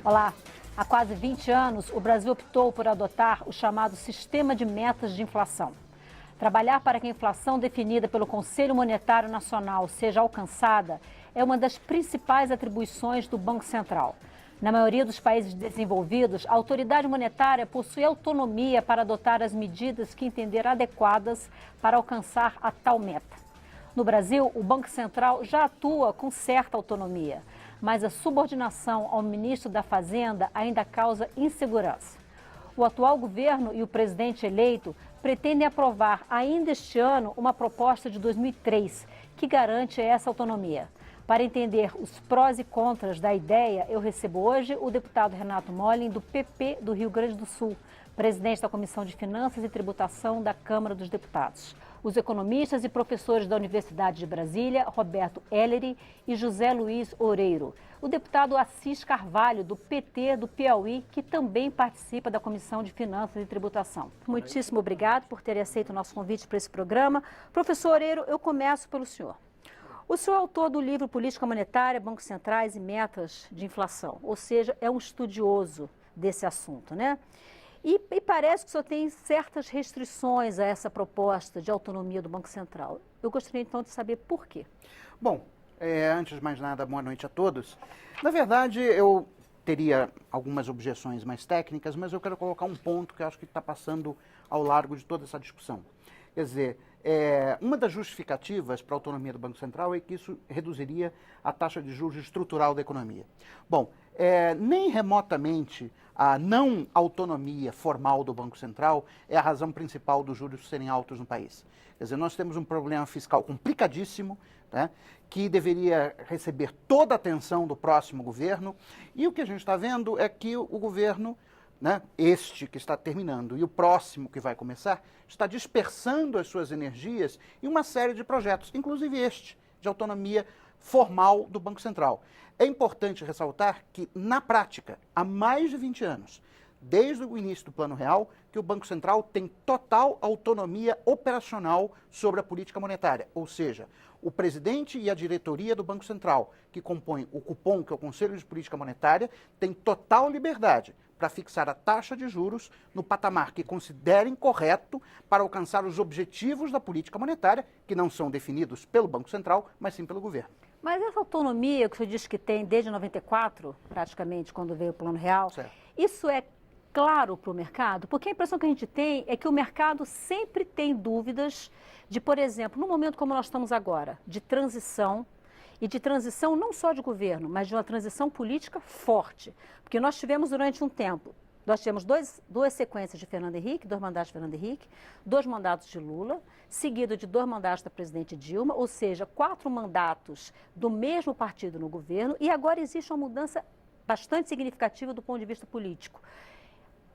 Olá, há quase 20 anos o Brasil optou por adotar o chamado Sistema de Metas de Inflação. Trabalhar para que a inflação definida pelo Conselho Monetário Nacional seja alcançada é uma das principais atribuições do Banco Central. Na maioria dos países desenvolvidos, a autoridade monetária possui autonomia para adotar as medidas que entender adequadas para alcançar a tal meta. No Brasil, o Banco Central já atua com certa autonomia, mas a subordinação ao ministro da Fazenda ainda causa insegurança. O atual governo e o presidente eleito pretendem aprovar ainda este ano uma proposta de 2003 que garante essa autonomia. Para entender os prós e contras da ideia, eu recebo hoje o deputado Renato Mollen, do PP do Rio Grande do Sul, presidente da Comissão de Finanças e Tributação da Câmara dos Deputados. Os economistas e professores da Universidade de Brasília, Roberto Ellery e José Luiz Oreiro. O deputado Assis Carvalho, do PT do Piauí, que também participa da Comissão de Finanças e Tributação. Muitíssimo obrigado por ter aceito o nosso convite para esse programa. Professor Oreiro, eu começo pelo senhor. O senhor é autor do livro Política Monetária, Bancos Centrais e Metas de Inflação, ou seja, é um estudioso desse assunto, né? E parece que o senhor tem certas restrições a essa proposta de autonomia do Banco Central. Eu gostaria então de saber por quê. Bom, antes de mais nada, boa noite a todos. Na verdade, eu teria algumas objeções mais técnicas, mas eu quero colocar um ponto que eu acho que está passando ao largo de toda essa discussão. Quer dizer, uma das justificativas para a autonomia do Banco Central é que isso reduziria a taxa de juros estrutural da economia. Bom, nem remotamente a não autonomia formal do Banco Central é a razão principal dos juros serem altos no país. Quer dizer, nós temos um problema fiscal complicadíssimo, né, que deveria receber toda a atenção do próximo governo, e o que a gente está vendo é que o governo, né, este que está terminando e o próximo que vai começar, está dispersando as suas energias em uma série de projetos, inclusive este, de autonomia formal do Banco Central. É importante ressaltar que, na prática, há mais de 20 anos, desde o início do Plano Real, que o Banco Central tem total autonomia operacional sobre a política monetária, ou seja, o presidente e a diretoria do Banco Central, que compõem o Copom, que é o Conselho de Política Monetária, tem total liberdade para fixar a taxa de juros no patamar que considerem correto para alcançar os objetivos da política monetária, que não são definidos pelo Banco Central, mas sim pelo governo. Mas essa autonomia que o senhor diz que tem desde 94, praticamente, quando veio o Plano Real, certo, isso é claro para o mercado? Porque a impressão que a gente tem é que o mercado sempre tem dúvidas de, por exemplo, num momento como nós estamos agora, de transição, e de transição não só de governo, mas de uma transição política forte. Porque nós tivemos durante um tempo, nós tivemos duas sequências de Fernando Henrique, 2 mandatos de Fernando Henrique, 2 mandatos de Lula, seguido de 2 mandatos da presidente Dilma, ou seja, 4 mandatos do mesmo partido no governo, e agora existe uma mudança bastante significativa do ponto de vista político.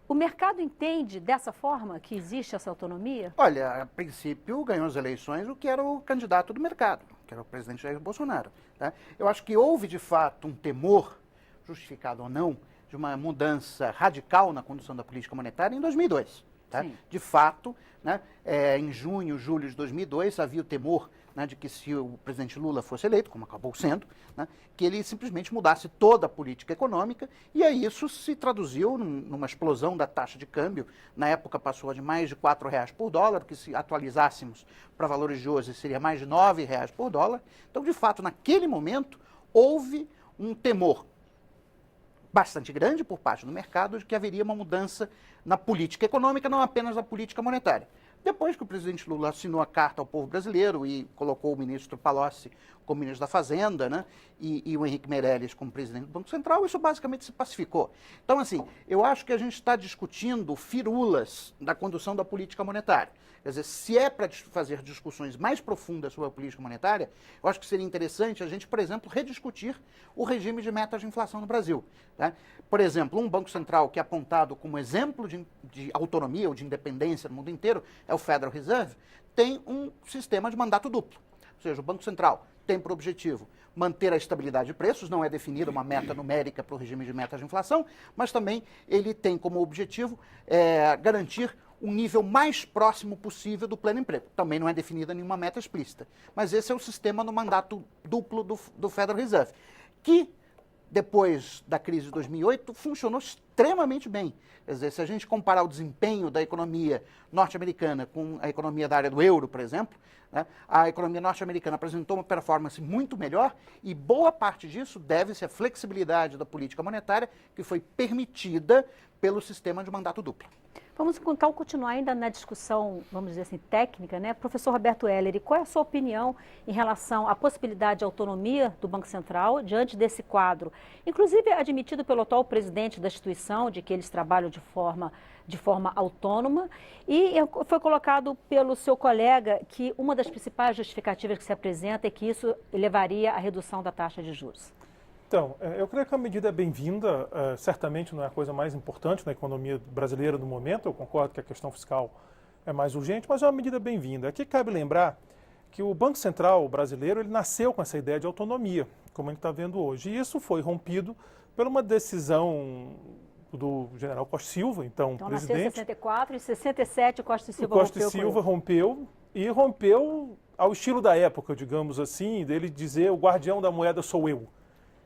O mercado entende dessa forma que existe essa autonomia? Olha, a princípio ganhou as eleições o que era o candidato do mercado, que era o presidente Jair Bolsonaro. Tá? Eu acho que houve, de fato, um temor, justificado ou não, de uma mudança radical na condução da política monetária em 2002. Tá? De fato, né, em junho, julho de 2002, havia o temor, né, de que se o presidente Lula fosse eleito, como acabou sendo, né, que ele simplesmente mudasse toda a política econômica, e aí isso se traduziu numa explosão da taxa de câmbio. Na época passou de mais de R$4 por dólar, que se atualizássemos para valores de hoje seria mais de R$9 por dólar. Então, de fato, naquele momento, houve um temor bastante grande por parte do mercado de que haveria uma mudança na política econômica, não apenas na política monetária. Depois que o presidente Lula assinou a carta ao povo brasileiro e colocou o ministro Palocci como ministro da Fazenda, né, e o Henrique Meirelles como presidente do Banco Central, isso basicamente se pacificou. Então, assim, eu acho que a gente está discutindo firulas da condução da política monetária. Quer dizer, se é para fazer discussões mais profundas sobre a política monetária, eu acho que seria interessante a gente, por exemplo, rediscutir o regime de metas de inflação no Brasil. Tá? Por exemplo, um Banco Central que é apontado como exemplo de autonomia ou de independência no mundo inteiro é o Federal Reserve, tem um sistema de mandato duplo. Ou seja, o Banco Central tem por objetivo manter a estabilidade de preços, não é definida uma meta numérica para o regime de metas de inflação, mas também ele tem como objetivo garantir um nível mais próximo possível do pleno emprego. Também não é definida nenhuma meta explícita. Mas esse é o sistema no mandato duplo do Federal Reserve, que depois da crise de 2008, funcionou extremamente bem. Quer dizer, se a gente comparar o desempenho da economia norte-americana com a economia da área do euro, por exemplo, né, a economia norte-americana apresentou uma performance muito melhor e boa parte disso deve-se à flexibilidade da política monetária que foi permitida pelo sistema de mandato duplo. Vamos então continuar ainda na discussão, vamos dizer assim, técnica, né? Professor Roberto Heller, qual é a sua opinião em relação à possibilidade de autonomia do Banco Central diante desse quadro? Inclusive admitido pelo atual presidente da instituição, de que eles trabalham de forma autônoma, e foi colocado pelo seu colega que uma das principais justificativas que se apresenta é que isso levaria à redução da taxa de juros. Então, eu creio que a medida é bem-vinda, certamente não é a coisa mais importante na economia brasileira no momento, eu concordo que a questão fiscal é mais urgente, mas é uma medida bem-vinda. Aqui cabe lembrar que o Banco Central brasileiro ele nasceu com essa ideia de autonomia, como a gente está vendo hoje, e isso foi rompido por uma decisão do general Costa e Silva, então presidente. Nasceu em 64 e em 67 o Costa e Silva rompeu. O Costa e Silva rompeu ao estilo da época, digamos assim, dele dizer o guardião da moeda sou eu.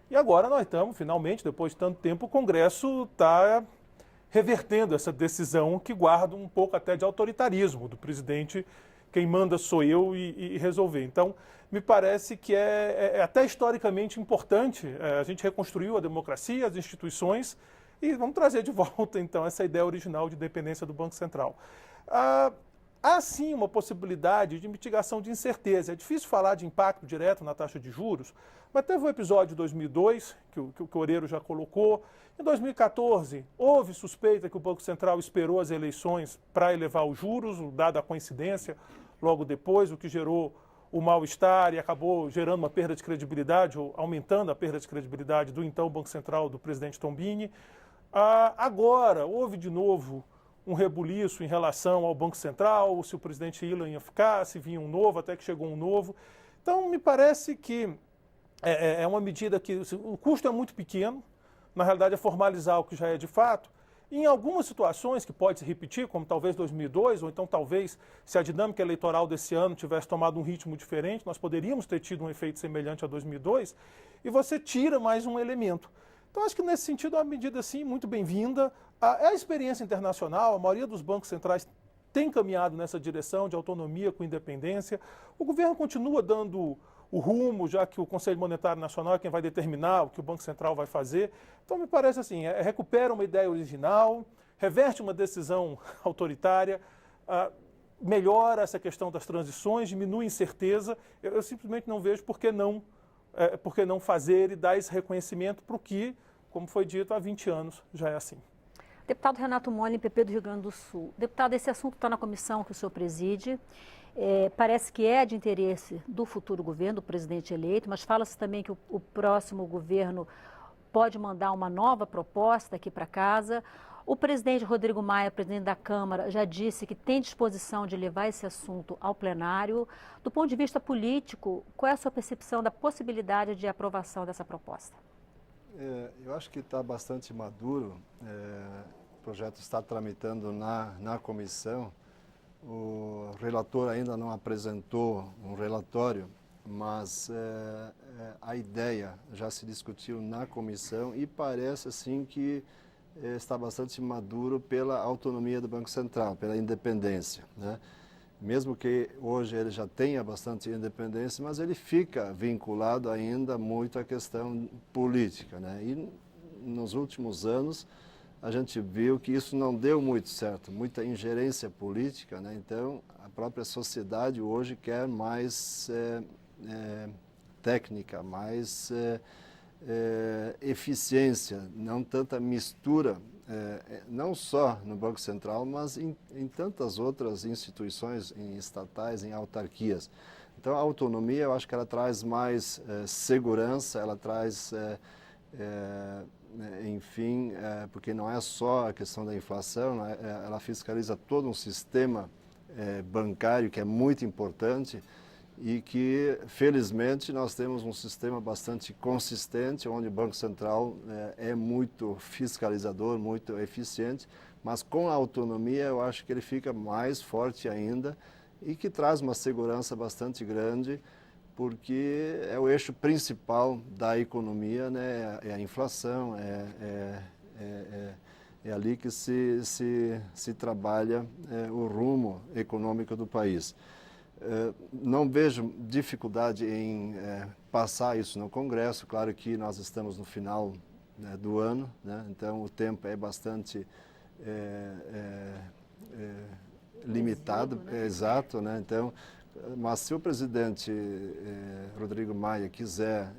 E agora nós estamos, finalmente, depois de tanto tempo, o Congresso está revertendo essa decisão que guarda um pouco até de autoritarismo do presidente, quem manda sou eu e resolver. Então, me parece que é até historicamente importante, a gente reconstruiu a democracia, as instituições, e vamos trazer de volta, então, essa ideia original de independência do Banco Central. Há, sim, uma possibilidade de mitigação de incerteza. É difícil falar de impacto direto na taxa de juros, mas teve o episódio de 2002, que o Oreiro já colocou. Em 2014, houve suspeita que o Banco Central esperou as eleições para elevar os juros, dada a coincidência, logo depois, o que gerou o mal-estar e acabou gerando uma perda de credibilidade, ou aumentando a perda de credibilidade do então Banco Central, do presidente Tombini. Agora, houve de novo um rebuliço em relação ao Banco Central, se o presidente Ilan ia ficar, se vinha um novo, até que chegou um novo. Então, me parece que é uma medida que o custo é muito pequeno, na realidade é formalizar o que já é de fato. E em algumas situações que pode se repetir, como talvez 2002, ou então talvez se a dinâmica eleitoral desse ano tivesse tomado um ritmo diferente, nós poderíamos ter tido um efeito semelhante a 2002, e você tira mais um elemento. Então, acho que nesse sentido é uma medida, sim, muito bem-vinda. É a experiência internacional, a maioria dos bancos centrais tem caminhado nessa direção de autonomia com independência. O governo continua dando o rumo, já que o Conselho Monetário Nacional é quem vai determinar o que o Banco Central vai fazer. Então, me parece assim, recupera uma ideia original, reverte uma decisão autoritária, melhora essa questão das transições, diminui a incerteza. Eu simplesmente não vejo por que não fazer e dar esse reconhecimento para o que, como foi dito, há 20 anos já é assim. Deputado Renato Molin, PP do Rio Grande do Sul. Deputado, esse assunto está na comissão que o senhor preside. Parece que é de interesse do futuro governo, do presidente eleito, mas fala-se também que o próximo governo pode mandar uma nova proposta aqui para casa. O presidente Rodrigo Maia, presidente da Câmara, já disse que tem disposição de levar esse assunto ao plenário. Do ponto de vista político, qual é a sua percepção da possibilidade de aprovação dessa proposta? Eu acho que está bastante maduro. O projeto está tramitando na comissão. O relator ainda não apresentou um relatório, mas a ideia já se discutiu na comissão e parece assim que está bastante maduro pela autonomia do Banco Central, pela independência, né? Mesmo que hoje ele já tenha bastante independência, mas ele fica vinculado ainda muito à questão política, né? E nos últimos anos a gente viu que isso não deu muito certo, muita ingerência política, né? Então a própria sociedade hoje quer mais técnica, mais eficiência, não tanta mistura, não só no Banco Central, mas em tantas outras instituições, em estatais, em autarquias. Então a autonomia, eu acho que ela traz mais segurança, ela traz, enfim, porque não é só a questão da inflação, né? Ela fiscaliza todo um sistema bancário que é muito importante, e que, felizmente, nós temos um sistema bastante consistente, onde o Banco Central é muito fiscalizador, muito eficiente, mas com a autonomia eu acho que ele fica mais forte ainda e que traz uma segurança bastante grande porque é o eixo principal da economia, né? É a inflação, é ali que se trabalha o rumo econômico do país. Não vejo dificuldade em passar isso no Congresso. Claro que nós estamos no final, né, do ano, né? Então o tempo é bastante limitado, né? Exato, né? Então, mas se o presidente Rodrigo Maia quiser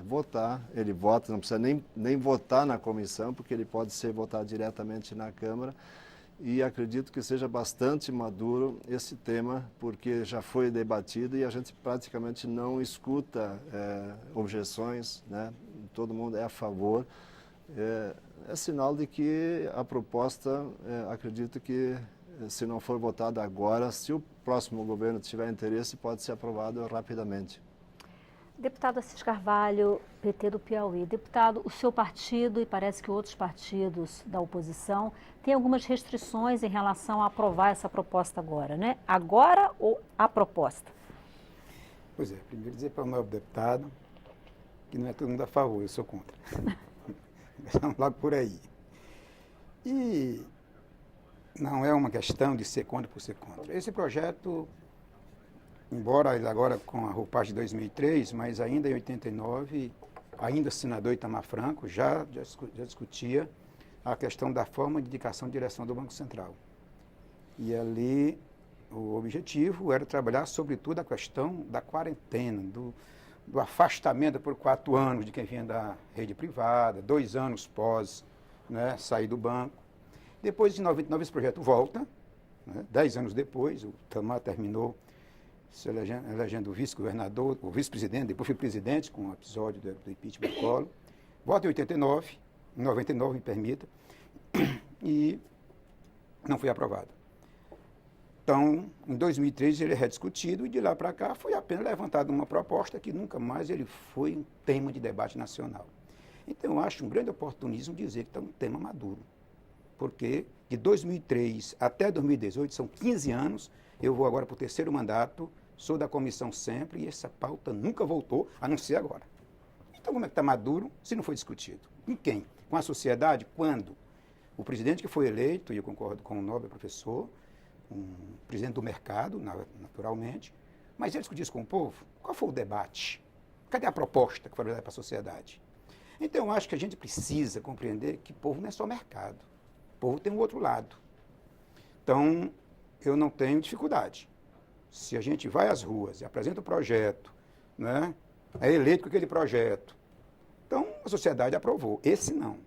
votar, ele vota, não precisa nem votar na comissão, porque ele pode ser votado diretamente na Câmara. E acredito que seja bastante maduro esse tema, porque já foi debatido e a gente praticamente não escuta objeções, né? Todo mundo é a favor. É sinal de que a proposta, acredito que, se não for votada agora, se o próximo governo tiver interesse, pode ser aprovado rapidamente. Deputado Assis Carvalho, PT do Piauí. Deputado, o seu partido e parece que outros partidos da oposição têm algumas restrições em relação a aprovar essa proposta agora, né? Agora ou a proposta? Pois é, primeiro dizer para o novo deputado que não é todo mundo a favor, eu sou contra. Começamos logo por aí. E não é uma questão de ser contra por ser contra. Esse projeto, embora ele agora com a roupagem de 2003, mas ainda em 89, ainda o senador Itamar Franco já discutia a questão da forma de indicação e direção do Banco Central. E ali o objetivo era trabalhar sobretudo a questão da quarentena, do afastamento por 4 anos de quem vinha da rede privada, 2 anos pós, né, sair do banco. Depois de 99 esse projeto volta, né, 10 anos depois, o Itamar terminou se elegendo o vice-governador, o vice-presidente, depois foi presidente com o episódio do impeachment do Collor. Volta em 89, em 99, me permita, e não foi aprovado. Então, em 2003 ele é rediscutido e de lá para cá foi apenas levantada uma proposta que nunca mais ele foi um tema de debate nacional. Então, eu acho um grande oportunismo dizer que está um tema maduro, porque de 2003 até 2018, são 15 anos, eu vou agora para o 3º mandato, sou da comissão sempre e essa pauta nunca voltou, a não ser agora. Então, como é que está maduro se não foi discutido? Com quem? Com a sociedade? Quando? O presidente que foi eleito, e eu concordo com o nobre professor, um presidente do mercado, naturalmente, mas ele discutiu isso com o povo? Qual foi o debate? Cadê a proposta que foi levada para a sociedade? Então, eu acho que a gente precisa compreender que o povo não é só mercado. O povo tem um outro lado. Então, eu não tenho dificuldade. Se a gente vai às ruas e apresenta o projeto, né, é eleito com aquele projeto, então a sociedade aprovou. Esse não.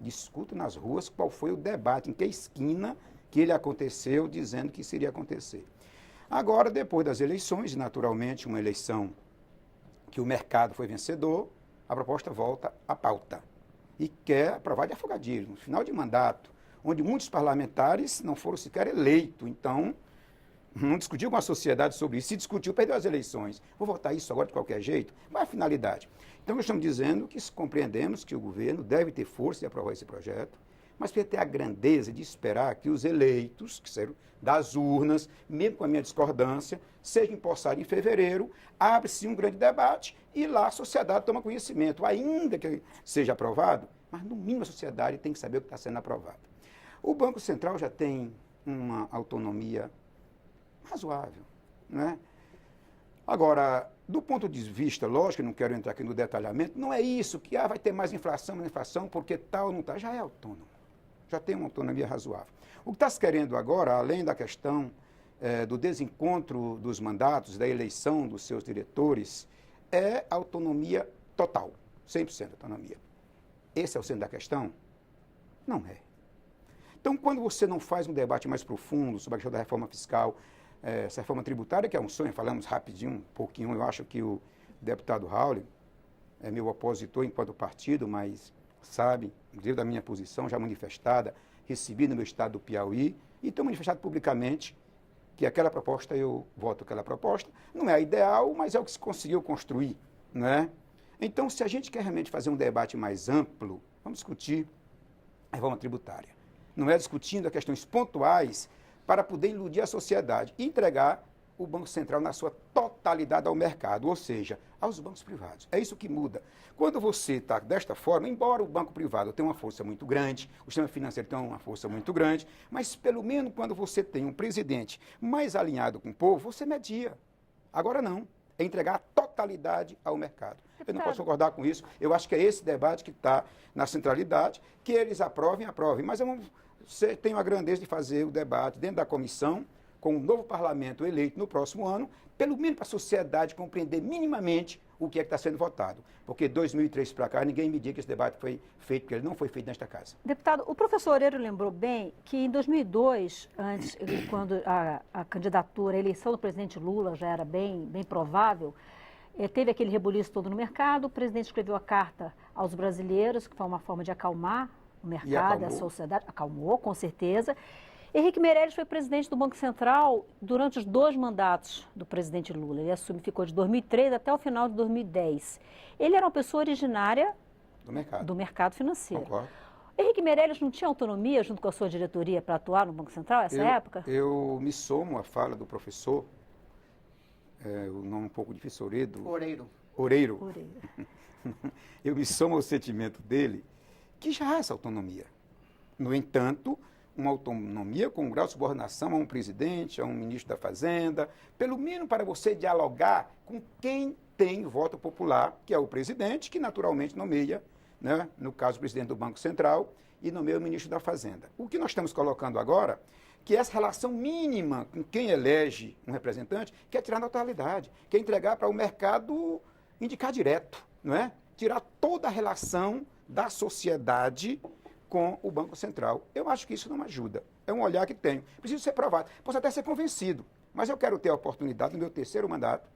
Discuta nas ruas qual foi o debate, em que esquina que ele aconteceu, dizendo que isso iria acontecer. Agora, depois das eleições, naturalmente, uma eleição que o mercado foi vencedor, a proposta volta à pauta. E quer aprovar de afogadilho, no final de mandato, onde muitos parlamentares não foram sequer eleitos. Então, não discutiu com a sociedade sobre isso. Se discutiu, perdeu as eleições. Vou votar isso agora de qualquer jeito? Qual é a finalidade? Então, nós estamos dizendo que compreendemos que o governo deve ter força de aprovar esse projeto, mas precisa ter a grandeza de esperar que os eleitos, que saíram das urnas, mesmo com a minha discordância, sejam empossados em fevereiro, abre-se um grande debate e lá a sociedade toma conhecimento, ainda que seja aprovado, mas no mínimo a sociedade tem que saber o que está sendo aprovado. O Banco Central já tem uma autonomia razoável, né? Agora, do ponto de vista, lógico, eu não quero entrar aqui no detalhamento, não é isso que vai ter mais inflação, porque tal não está, já é autônomo, já tem uma autonomia razoável. O que está se querendo agora, além da questão do desencontro dos mandatos, da eleição dos seus diretores, é autonomia total, 100% autonomia. Esse é o centro da questão? Não é. Então, quando você não faz um debate mais profundo sobre a questão da reforma fiscal, essa reforma tributária, que é um sonho, falamos rapidinho, um pouquinho, eu acho que o deputado Raul é meu opositor enquanto partido, mas sabe, devido à minha posição já manifestada, recebi no meu estado do Piauí, e estou manifestado publicamente que aquela proposta, eu voto aquela proposta, não é a ideal, mas é o que se conseguiu construir, né? Então, se a gente quer realmente fazer um debate mais amplo, vamos discutir a reforma tributária. Não é discutindo as questões pontuais para poder iludir a sociedade e entregar o Banco Central na sua totalidade ao mercado, ou seja, aos bancos privados. É isso que muda. Quando você está desta forma, embora o banco privado tenha uma força muito grande, o sistema financeiro tenha uma força muito grande, mas pelo menos quando você tem um presidente mais alinhado com o povo, você media. Agora não. É entregar a totalidade ao mercado. Eu não posso concordar com isso. Eu acho que é esse debate que está na centralidade, que eles aprovem. Mas eu tenho a grandeza de fazer o debate dentro da comissão, com o novo parlamento eleito no próximo ano, pelo menos para a sociedade compreender minimamente o que é que está sendo votado. Porque 2003 para cá, ninguém me diga que esse debate foi feito, porque ele não foi feito nesta casa. Deputado, o professor Oreiro lembrou bem que em 2002, quando a candidatura, a eleição do presidente Lula já era bem provável, teve aquele rebuliço todo no mercado, o presidente escreveu a carta aos brasileiros, que foi uma forma de acalmar o mercado, a sociedade, acalmou, com certeza. Henrique Meirelles foi presidente do Banco Central durante os 2 mandatos do presidente Lula. Ele ficou de 2003 até o final de 2010. Ele era uma pessoa originária do mercado financeiro. Concordo. Henrique Meirelles não tinha autonomia junto com a sua diretoria para atuar no Banco Central nessa época? Eu me somo à fala do professor, o nome um pouco difícil, Oreiro. Eu me somo ao sentimento dele, que já há essa autonomia. No entanto, uma autonomia com um grau de subordinação a um presidente, a um ministro da Fazenda, pelo menos para você dialogar com quem tem voto popular, que é o presidente, que naturalmente nomeia, né, no caso o presidente do Banco Central, e nomeia o ministro da Fazenda. O que nós estamos colocando agora, que essa relação mínima com quem elege um representante, quer tirar na totalidade, quer entregar para o mercado indicar direto, não é? Tirar toda a relação da sociedade com o Banco Central. Eu acho que isso não ajuda. É um olhar que tenho. Preciso ser provado. Posso até ser convencido, mas eu quero ter a oportunidade no meu 3º mandato,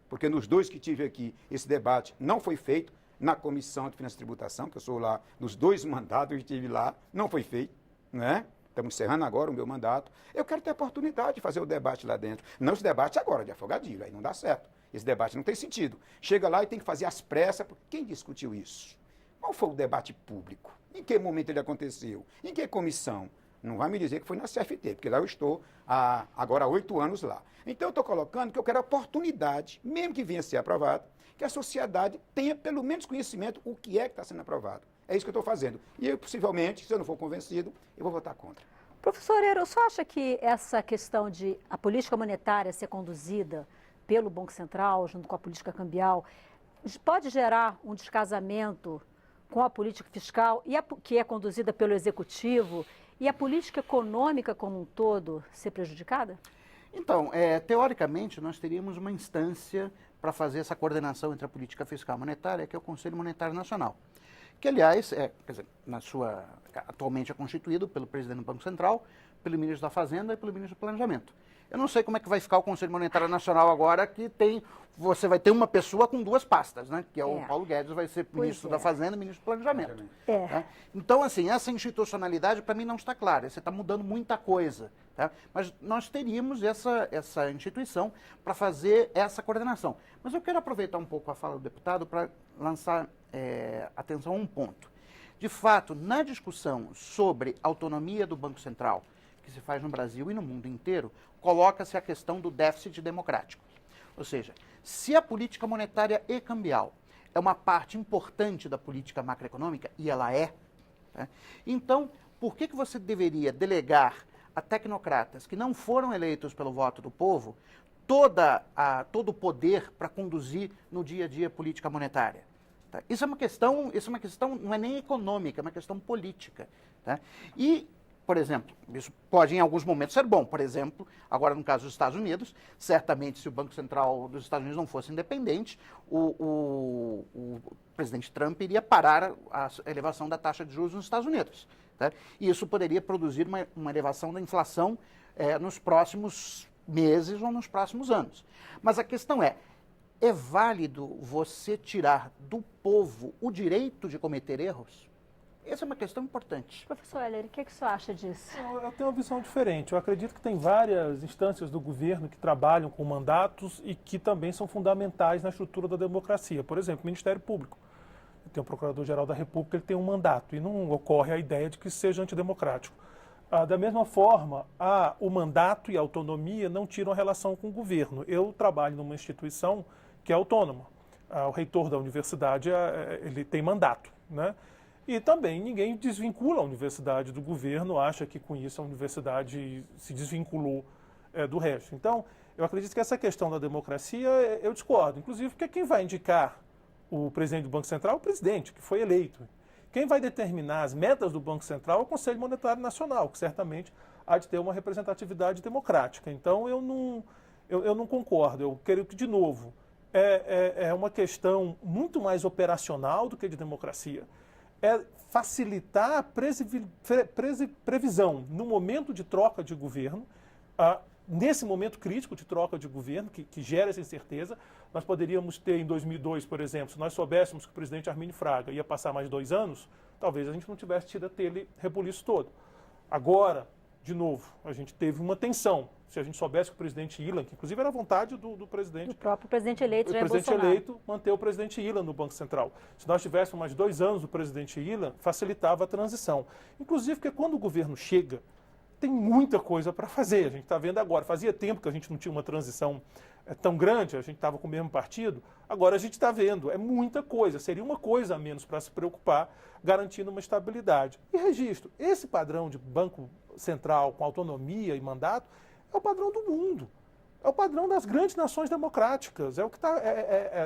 porque nos 2 que tive aqui, esse debate não foi feito na Comissão de Finanças e Tributação, que eu sou lá, nos 2 mandatos que estive lá, não foi feito, né? Estamos encerrando agora o meu mandato. Eu quero ter a oportunidade de fazer o debate lá dentro. Não esse debate agora, de afogadilho, aí não dá certo. Esse debate não tem sentido. Chega lá e tem que fazer as pressas. Quem discutiu isso? Qual foi o debate público? Em que momento ele aconteceu? Em que comissão? Não vai me dizer que foi na CFT, porque lá eu estou agora há 8 anos lá. Então eu estou colocando que eu quero a oportunidade, mesmo que venha a ser aprovado, que a sociedade tenha pelo menos conhecimento o que é que está sendo aprovado. É isso que eu estou fazendo. E eu, possivelmente, se eu não for convencido, eu vou votar contra. Professor Oreiro, o senhor acha que essa questão de a política monetária ser conduzida pelo Banco Central, junto com a política cambial, pode gerar um descasamento com a política fiscal, que é conduzida pelo Executivo, e a política econômica como um todo ser prejudicada? Então, teoricamente, nós teríamos uma instância para fazer essa coordenação entre a política fiscal e monetária, que é o Conselho Monetário Nacional, que, aliás, atualmente é constituído pelo presidente do Banco Central, pelo ministro da Fazenda e pelo ministro do Planejamento. Eu não sei como é que vai ficar o Conselho Monetário Nacional agora, que você vai ter uma pessoa com 2 pastas, né? Que é o Paulo Guedes, vai ser ministro da Fazenda e ministro do Planejamento. Tá? Então, assim, essa institucionalidade para mim não está clara. Você está mudando muita coisa. Tá? Mas nós teríamos essa instituição para fazer essa coordenação. Mas eu quero aproveitar um pouco a fala do deputado para lançar atenção a um ponto. De fato, na discussão sobre autonomia do Banco Central, que se faz no Brasil e no mundo inteiro, coloca-se a questão do déficit democrático. Ou seja, se a política monetária e cambial é uma parte importante da política macroeconômica, e ela é, né, então, por que você deveria delegar a tecnocratas que não foram eleitos pelo voto do povo todo o poder para conduzir no dia a dia a política monetária? Tá? Isso é uma questão, não é nem econômica, é uma questão política. Tá? E, por exemplo, isso pode em alguns momentos ser bom. Por exemplo, agora no caso dos Estados Unidos, certamente se o Banco Central dos Estados Unidos não fosse independente, o presidente Trump iria parar a elevação da taxa de juros nos Estados Unidos. Tá? E isso poderia produzir uma elevação da inflação nos próximos meses ou nos próximos anos. Mas a questão é válido você tirar do povo o direito de cometer erros? Essa é uma questão importante. Professor Heller, o que o senhor acha disso? Eu tenho uma visão diferente. Eu acredito que tem várias instâncias do governo que trabalham com mandatos e que também são fundamentais na estrutura da democracia. Por exemplo, o Ministério Público. Tem o Procurador-Geral da República, ele tem um mandato e não ocorre a ideia de que seja antidemocrático. Da mesma forma, o mandato e a autonomia não tiram a relação com o governo. Eu trabalho numa instituição que é autônoma. O reitor da universidade ele tem mandato, né? E também ninguém desvincula a universidade do governo, acha que com isso a universidade se desvinculou do resto. Então, eu acredito que essa questão da democracia, eu discordo. Inclusive porque quem vai indicar o presidente do Banco Central é o presidente, que foi eleito. Quem vai determinar as metas do Banco Central é o Conselho Monetário Nacional, que certamente há de ter uma representatividade democrática. Então, eu não concordo. Eu quero que, de novo, é uma questão muito mais operacional do que de democracia. É facilitar a previsão no momento de troca de governo, nesse momento crítico de troca de governo, que gera essa incerteza. Nós poderíamos ter em 2002, por exemplo, se nós soubéssemos que o presidente Arminio Fraga ia passar mais 2 anos, talvez a gente não tivesse tido aquele rebuliço todo. Agora, de novo, a gente teve uma tensão. Se a gente soubesse que o presidente Ilan, que inclusive era a vontade do presidente... Do próprio presidente eleito, Jair Bolsonaro. O presidente eleito manter o presidente Ilan no Banco Central. Se nós tivéssemos mais 2 anos do presidente Ilan, facilitava a transição. Inclusive porque quando o governo chega, tem muita coisa para fazer. A gente está vendo agora. Fazia tempo que a gente não tinha uma transição tão grande, a gente estava com o mesmo partido. Agora a gente está vendo. É muita coisa. Seria uma coisa a menos para se preocupar, garantindo uma estabilidade. E registro. Esse padrão de Banco Central com autonomia e mandato é o padrão do mundo. É o padrão das grandes nações democráticas. É o que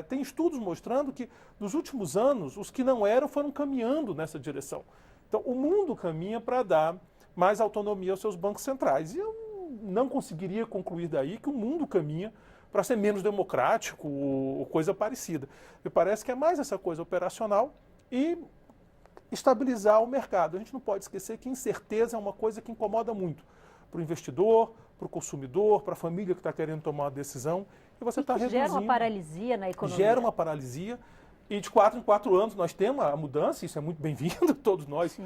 tem estudos mostrando que, nos últimos anos, os que não eram foram caminhando nessa direção. Então, o mundo caminha para dar mais autonomia aos seus bancos centrais. E eu não conseguiria concluir daí que o mundo caminha para ser menos democrático ou coisa parecida. Me parece que é mais essa coisa operacional e estabilizar o mercado. A gente não pode esquecer que incerteza é uma coisa que incomoda muito para o investidor, para o consumidor, para a família que está querendo tomar uma decisão. E você está reduzindo. Gera uma paralisia na economia. Gera uma paralisia. E de 4 em 4 anos nós temos a mudança, isso é muito bem-vindo, todos nós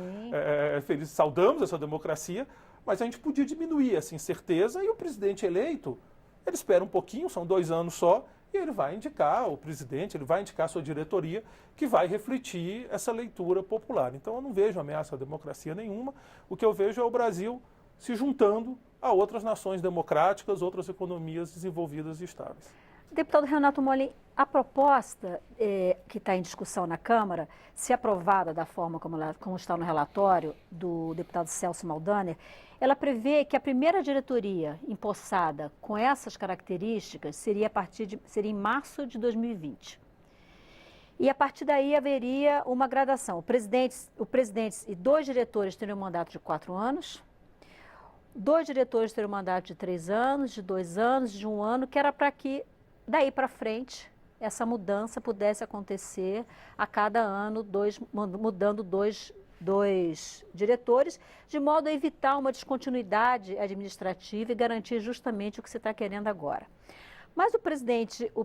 felizes, saudamos essa democracia, mas a gente podia diminuir essa incerteza e o presidente eleito, ele espera um pouquinho, são 2 anos só, e ele vai indicar o presidente, ele vai indicar a sua diretoria, que vai refletir essa leitura popular. Então eu não vejo ameaça à democracia nenhuma, o que eu vejo é o Brasil se juntando a outras nações democráticas, outras economias desenvolvidas e estáveis. Deputado Renato Molin, a proposta que está em discussão na Câmara, se aprovada da forma como está no relatório do deputado Celso Maldaner, ela prevê que a primeira diretoria empossada com essas características seria em março de 2020. E a partir daí haveria uma gradação. O presidente e 2 diretores teriam um mandato de 4 anos, 2 diretores teriam um mandato de 3 anos, de 2 anos, de 1 ano, que era para que daí para frente, essa mudança pudesse acontecer a cada ano, mudando dois diretores, de modo a evitar uma descontinuidade administrativa e garantir justamente o que você está querendo agora. Mas o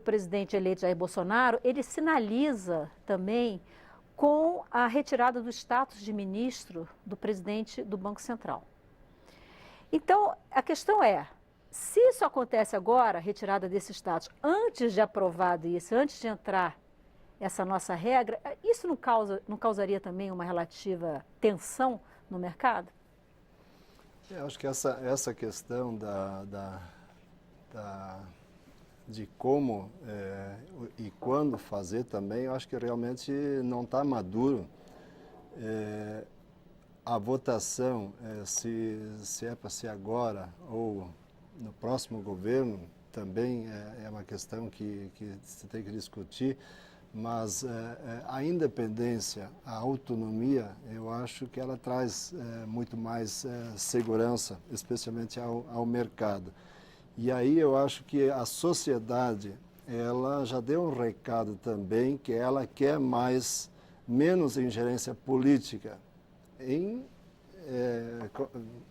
presidente eleito Jair Bolsonaro, ele sinaliza também com a retirada do status de ministro do presidente do Banco Central. Então, a questão é, se isso acontece agora, retirada desse status, antes de aprovado isso, antes de entrar essa nossa regra, isso não causaria também uma relativa tensão no mercado? Eu acho que essa questão de como e quando fazer também, eu acho que realmente não está maduro. A votação, se é para ser agora ou no próximo governo, também é uma questão que se tem que discutir, mas a independência, a autonomia, eu acho que ela traz muito mais segurança, especialmente ao mercado. E aí eu acho que a sociedade, ela já deu um recado também que ela quer menos ingerência política,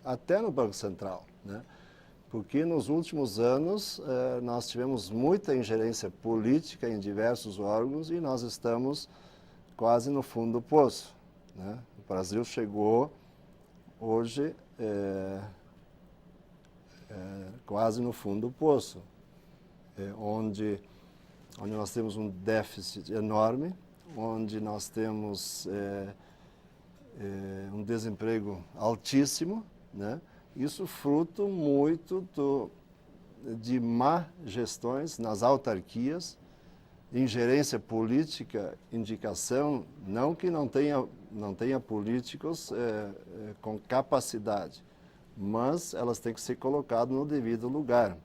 até no Banco Central, né? Porque nos últimos anos nós tivemos muita ingerência política em diversos órgãos e nós estamos quase no fundo do poço, né? O Brasil chegou hoje quase no fundo do poço, onde nós temos um déficit enorme, onde nós temos um desemprego altíssimo, né? Isso fruto muito de má gestões nas autarquias, ingerência política, indicação, não que não tenha políticos com capacidade, mas elas têm que ser colocadas no devido lugar.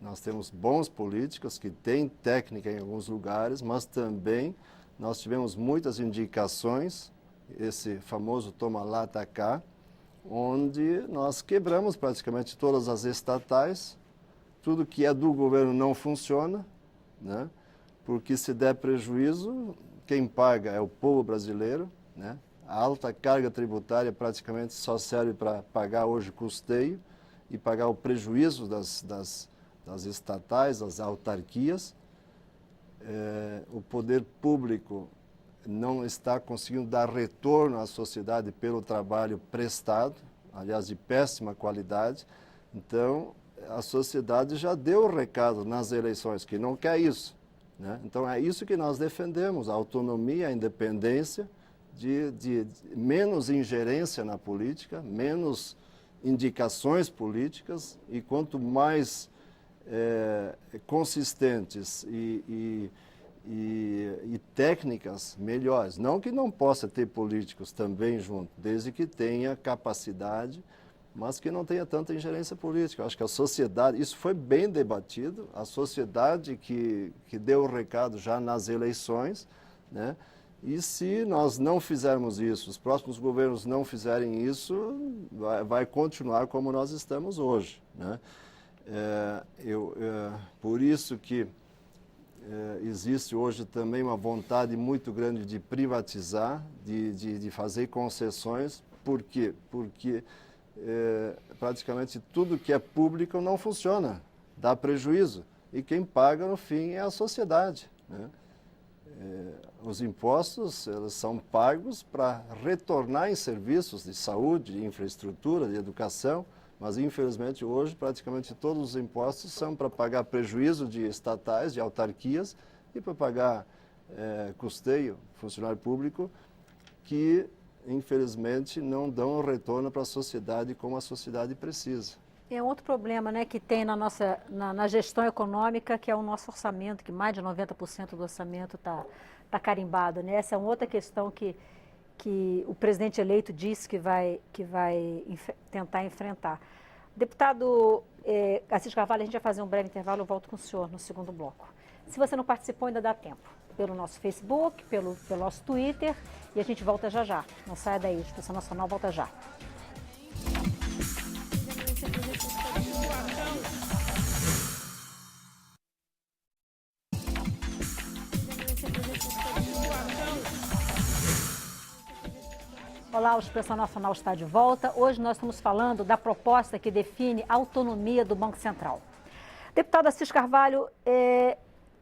Nós temos bons políticos que têm técnica em alguns lugares, mas também nós tivemos muitas indicações, esse famoso toma lá, tá cá, onde nós quebramos praticamente todas as estatais, tudo que é do governo não funciona, né? Porque se der prejuízo, quem paga é o povo brasileiro, né? A alta carga tributária praticamente só serve para pagar hoje custeio e pagar o prejuízo das estatais, das autarquias. O poder público não está conseguindo dar retorno à sociedade pelo trabalho prestado, aliás, de péssima qualidade. Então, a sociedade já deu o recado nas eleições, que não quer isso, né? Então, é isso que nós defendemos, a autonomia, a independência, de menos ingerência na política, menos indicações políticas, e quanto mais consistentes e técnicas melhores. Não que não possa ter políticos também junto, desde que tenha capacidade, mas que não tenha tanta ingerência política. Eu acho que a sociedade, isso foi bem debatido, a sociedade que deu o recado já nas eleições, né? E se nós não fizermos isso, os próximos governos não fizerem isso, vai continuar como nós estamos hoje, né? Por isso que existe hoje também uma vontade muito grande de privatizar, de fazer concessões. Por quê? Porque praticamente tudo que é público não funciona, dá prejuízo. E quem paga, no fim, é a sociedade, né? Os impostos, eles são pagos para retornar em serviços de saúde, de infraestrutura, de educação, mas infelizmente hoje praticamente todos os impostos são para pagar prejuízo de estatais, de autarquias e para pagar custeio, funcionário público, que infelizmente não dão o retorno para a sociedade como a sociedade precisa. É outro problema, né, que tem na gestão econômica, que é o nosso orçamento, que mais de 90% do orçamento está carimbado, né? Essa é uma outra questão que o presidente eleito disse que vai tentar enfrentar. Deputado Assis Carvalho, a gente vai fazer um breve intervalo, eu volto com o senhor no segundo bloco. Se você não participou, ainda dá tempo. Pelo nosso Facebook, pelo nosso Twitter, e a gente volta já já. Não saia daí, a Instituição Nacional volta já. Olá, o Expressão Nacional está de volta. Hoje nós estamos falando da proposta que define a autonomia do Banco Central. Deputado Assis Carvalho,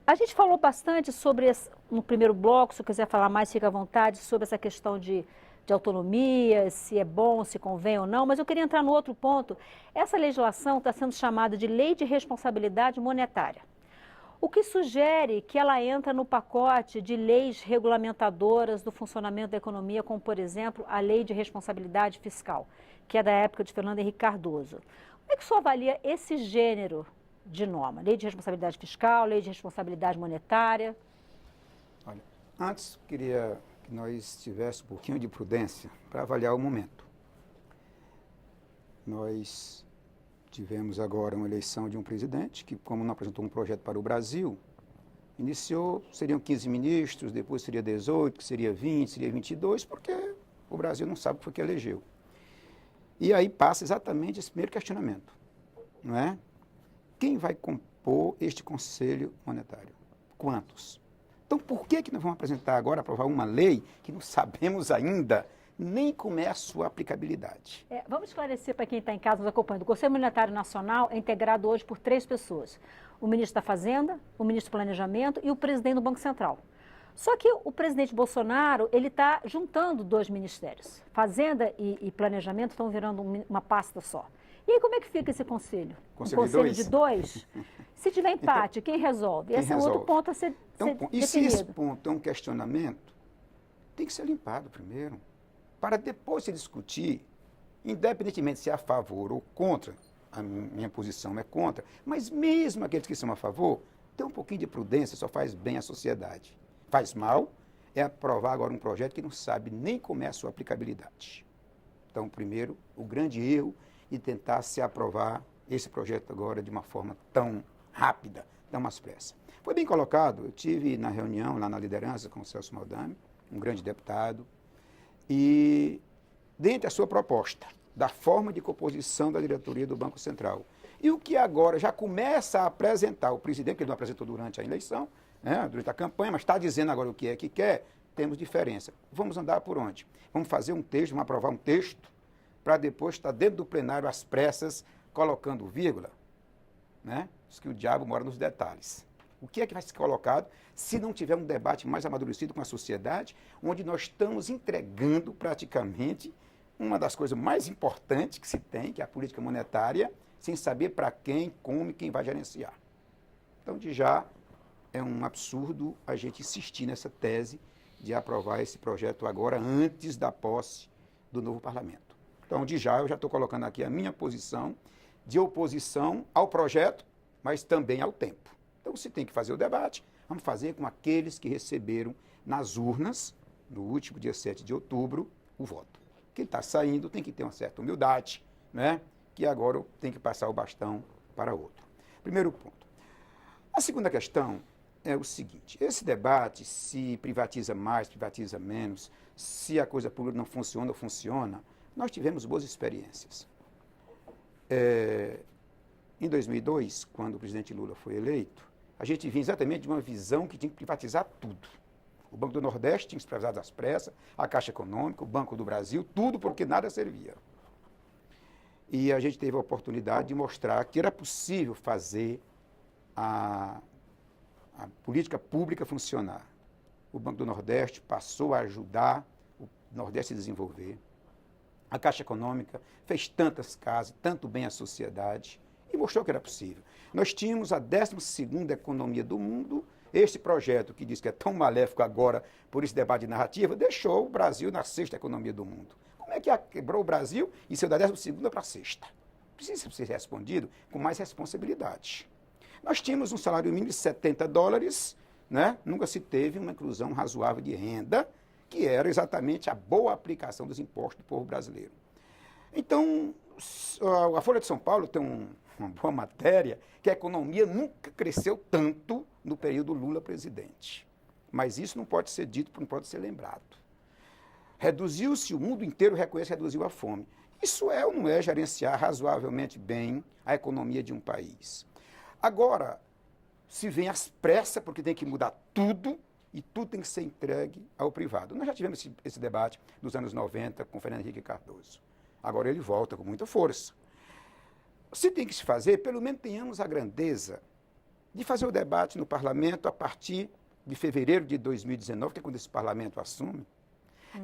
a gente falou bastante sobre, no primeiro bloco, se quiser falar mais, fica à vontade, sobre essa questão de autonomia, se é bom, se convém ou não, mas eu queria entrar no outro ponto. Essa legislação está sendo chamada de Lei de Responsabilidade Monetária, o que sugere que ela entra no pacote de leis regulamentadoras do funcionamento da economia, como, por exemplo, a Lei de Responsabilidade Fiscal, que é da época de Fernando Henrique Cardoso. Como é que o senhor avalia esse gênero de norma? Lei de Responsabilidade Fiscal, Lei de Responsabilidade Monetária? Olha, antes queria que nós tivéssemos um pouquinho de prudência para avaliar o momento. Nós tivemos agora uma eleição de um presidente que, como não apresentou um projeto para o Brasil, iniciou, seriam 15 ministros, depois seria 18, que seria 20, seria 22, porque o Brasil não sabe o que foi que elegeu. E aí passa exatamente esse primeiro questionamento, não é? Quem vai compor este Conselho Monetário? Quantos? Então, por que nós vamos apresentar agora, aprovar uma lei que não sabemos ainda nem como é a sua aplicabilidade? Vamos esclarecer para quem está em casa nos acompanhando. O Conselho Monetário Nacional é integrado hoje por 3 pessoas. O ministro da Fazenda, o ministro do Planejamento e o presidente do Banco Central. Só que o presidente Bolsonaro, ele está juntando 2 ministérios. Fazenda e Planejamento estão virando uma pasta só. E aí como é que fica esse conselho? Conselho um conselho de 2? Se tiver empate, então, quem resolve? Esse é outro ponto a ser definido. E se esse ponto é um questionamento, tem que ser limpado primeiro, para depois se discutir independentemente se é a favor ou contra, a minha posição é contra, mas mesmo aqueles que são a favor, tem um pouquinho de prudência, só faz bem à sociedade. Faz mal é aprovar agora um projeto que não sabe nem como é a sua aplicabilidade. Então, primeiro, o grande erro de tentar se aprovar esse projeto agora de uma forma tão rápida, tão às pressas. Foi bem colocado, eu tive na reunião, lá na liderança com o Celso Maldami, um grande deputado, e dentro da sua proposta, da forma de composição da diretoria do Banco Central, e o que agora já começa a apresentar o presidente, que ele não apresentou durante a eleição, né, durante a campanha, mas está dizendo agora o que é que quer, temos diferença. Vamos andar por onde? Vamos fazer um texto, vamos aprovar um texto, para depois estar dentro do plenário às pressas, colocando vírgula, né? Diz que o diabo mora nos detalhes. O que é que vai ser colocado se não tiver um debate mais amadurecido com a sociedade, onde nós estamos entregando praticamente uma das coisas mais importantes que se tem, que é a política monetária, sem saber para quem, como e quem vai gerenciar. Então, de já, é um absurdo a gente insistir nessa tese de aprovar esse projeto agora, antes da posse do novo parlamento. Então, de já, eu já estou colocando aqui a minha posição de oposição ao projeto, mas também ao tempo. Então, se tem que fazer o debate, vamos fazer com aqueles que receberam nas urnas, no último dia 7 de outubro, o voto. Quem está saindo tem que ter uma certa humildade, né? Que agora tem que passar o bastão para outro. Primeiro ponto. A segunda questão é o seguinte, esse debate, se privatiza mais, privatiza menos, se a coisa pública não funciona ou funciona, nós tivemos boas experiências. Em 2002, quando o presidente Lula foi eleito, a gente vinha exatamente de uma visão que tinha que privatizar tudo. O Banco do Nordeste tinha que se privatizar às pressas, a Caixa Econômica, o Banco do Brasil, tudo porque nada servia. E a gente teve a oportunidade de mostrar que era possível fazer a política pública funcionar. O Banco do Nordeste passou a ajudar o Nordeste a se desenvolver. A Caixa Econômica fez tantas casas, tanto bem à sociedade, e mostrou que era possível. Nós tínhamos a 12ª economia do mundo. Este projeto, que diz que é tão maléfico agora por esse debate de narrativa, deixou o Brasil na 6ª economia do mundo. Como é que quebrou o Brasil e saiu da 12ª para a 6ª? Precisa ser respondido com mais responsabilidade. Nós tínhamos um salário mínimo de $70, né? Nunca se teve uma inclusão razoável de renda, que era exatamente a boa aplicação dos impostos do povo brasileiro. Então, a Folha de São Paulo tem uma boa matéria, que a economia nunca cresceu tanto no período Lula presidente. Mas isso não pode ser dito, não pode ser lembrado. Reduziu-se, o mundo inteiro reconhece que reduziu a fome. Isso é ou não é gerenciar razoavelmente bem a economia de um país? Agora, se vem às pressas, porque tem que mudar tudo, e tudo tem que ser entregue ao privado. Nós já tivemos esse debate nos anos 90 com Fernando Henrique Cardoso. Agora ele volta com muita força. Se tem que se fazer, pelo menos tenhamos a grandeza de fazer o debate no parlamento a partir de fevereiro de 2019, que é quando esse parlamento assume.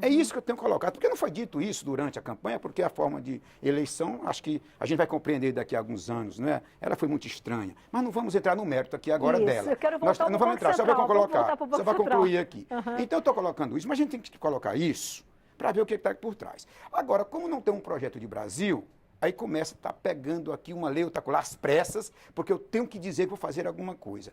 É isso que eu tenho colocado. Porque não foi dito isso durante a campanha, porque a forma de eleição, acho que a gente vai compreender daqui a alguns anos, não é? Ela foi muito estranha. Mas não vamos entrar no mérito aqui agora dela. Eu quero voltar não vamos entrar, só para colocar. Só para concluir aqui. Uhum. Então eu estou colocando isso, mas a gente tem que colocar isso para ver o que está por trás. Agora, como não tem um projeto de Brasil, aí começa a estar pegando aqui uma lei, outra coisa, às pressas, porque eu tenho que dizer que vou fazer alguma coisa.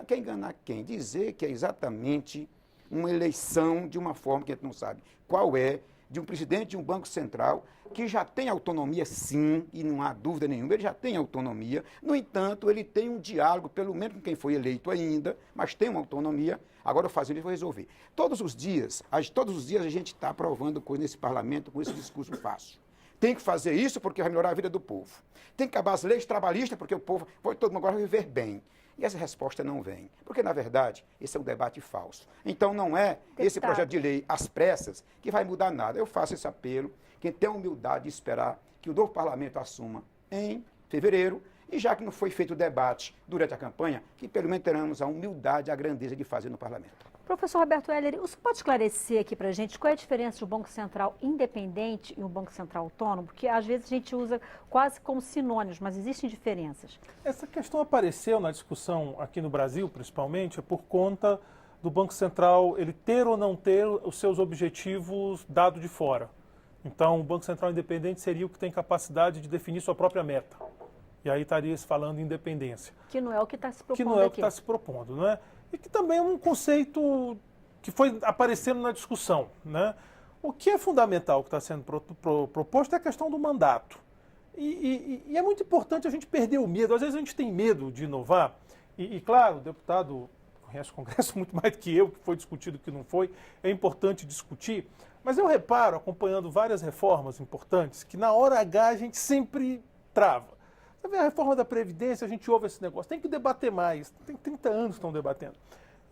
Quer enganar quem? Dizer que é exatamente uma eleição de uma forma que a gente não sabe qual é, de um presidente de um banco central que já tem autonomia, sim, e não há dúvida nenhuma, ele já tem autonomia. No entanto, ele tem um diálogo, pelo menos com quem foi eleito ainda, mas tem uma autonomia. Agora eu faço isso e vou resolver. Todos os dias a gente está aprovando coisa nesse parlamento com esse discurso fácil. Tem que fazer isso porque vai melhorar a vida do povo. Tem que acabar as leis trabalhistas porque o povo, todo mundo agora vai viver bem. E essa resposta não vem. Porque, na verdade, esse é um debate falso. Então, não é esse projeto de lei às pressas que vai mudar nada. Eu faço esse apelo, quem tem a humildade de esperar que o novo parlamento assuma em fevereiro, e já que não foi feito o debate durante a campanha, que pelo menos teremos a humildade e a grandeza de fazer no parlamento. Professor Roberto Heller, você pode esclarecer aqui para a gente qual é a diferença de um Banco Central independente e um Banco Central autônomo? Porque às vezes a gente usa quase como sinônimos, mas existem diferenças. Essa questão apareceu na discussão aqui no Brasil, principalmente, por conta do Banco Central ele ter ou não ter os seus objetivos dado de fora. Então, o Banco Central independente seria o que tem capacidade de definir sua própria meta. E aí estaria se falando em independência. Que não é o que está se propondo Que não é o aqui. que está se propondo, né? E que também é um conceito que foi aparecendo na discussão, né? O que é fundamental que está sendo proposto é a questão do mandato. E é muito importante a gente perder o medo. Às vezes a gente tem medo de inovar. E claro, o deputado conhece o Congresso muito mais do que eu, que foi discutido, que não foi. É importante discutir. Mas eu reparo, acompanhando várias reformas importantes, que na hora H a gente sempre trava. Você vê a reforma da Previdência, a gente ouve esse negócio. Tem que debater mais. Tem 30 anos que estão debatendo.